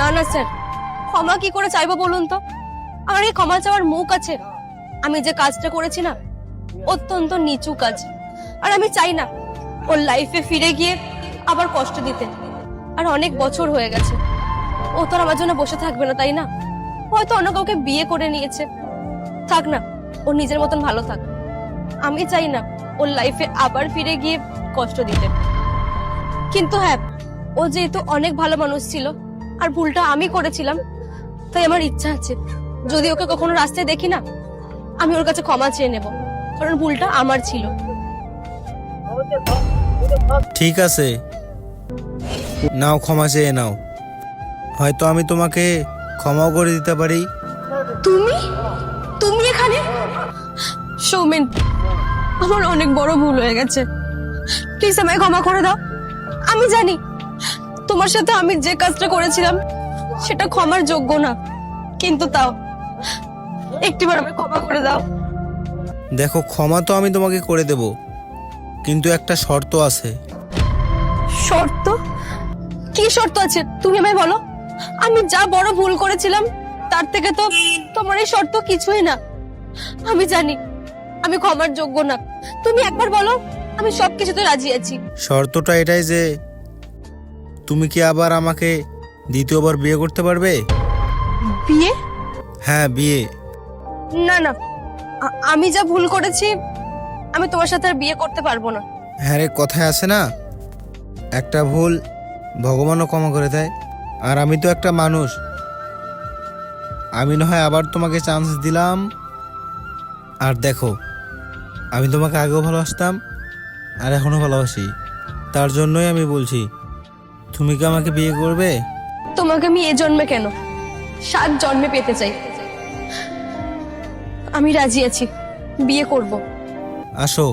না না স্যার, ক্ষমা কি করে চাইবো বলুন তো? আমার এই ক্ষমা চাওয়ার মুখ আছে? আমি যে কাজটা করেছি না, অত্যন্ত নিচু কাজ। আর আমি চাই না ওর লাইফে ফিরে গিয়ে আবার কষ্ট দিতে। আর অনেক বছর হয়ে গেছে, ও তো আর আমার জন্য বসে থাকবে না, তাই না? হয়তো অন্য কাউকে বিয়ে করে নিয়েছে, থাক না, ও নিজের মতন ভালো থাক। আমি চাই না ওর লাইফে আবার ফিরে গিয়ে কষ্ট দিতে। কিন্তু হ্যাঁ, ও যেহেতু অনেক ভালো মানুষ ছিল আর ভুলটা আমি করেছিলাম, তাই আমার ইচ্ছা আছে যদি ওকে কখনো রাস্তায় দেখি না, আমি ওর কাছে ক্ষমা চেয়ে নেব, কারণ ভুলটা আমার ছিল। ঠিক আছে, নাও, ক্ষমা চেয়ে নাও। হয়তো আমি তোমাকে ক্ষমাও করে দিতে পারি। তুমি তুমি এখানে? সৌমেন, আমার অনেক বড় ভুল হয়ে গেছে, প্লিজ আমায় ক্ষমা করে দাও। আমি জানি তোমার সাথে আমি যে কাজটা করেছিলাম সেটা ক্ষমার যোগ্য না, কিন্তু তাও একটিবার আমায় ক্ষমা করে দাও। দেখো, ক্ষমা তো আমি তোমাকে করে দেব, কিন্তু একটা শর্ত আছে। শর্ত? কি শর্ত আছে তুমি আমায় বলো। আমি যা বড় ভুল করেছিলাম তার থেকে তো তোমার এই শর্ত কিছুই না। আমি জানি আমি ক্ষমার যোগ্য না, তুমি একবার বলো, আমি সবকিছুতে রাজি আছি। শর্তটা এটাই যে তুমি কি আবার আমাকে দ্বিতীয়বার বিয়ে করতে পারবে? বিয়ে? হ্যাঁ, বিয়ে। না না, আমি যা ভুল করেছি আমি তোমার সাথে আর বিয়ে করতে পারবো না। হ্যাঁ রে, কথায় আছে না, একটা ভুল ভগবানও ক্ষমা করে দেয়। আর আমি তো একটা মানুষ, আমি না হয় আবার তোমাকে চান্স দিলাম। আর দেখো, আমি তোমাকে আগেও ভালোবাসতাম আর এখনো ভালোবাসি, তার জন্যই আমি বলছি, তুমি কি আমাকে বিয়ে করবে? তোমাকে আমি এ জন্মে কেন, 7 জন্মে পেতে চাই। আমি রাজি আছি, বিয়ে করব। আসো।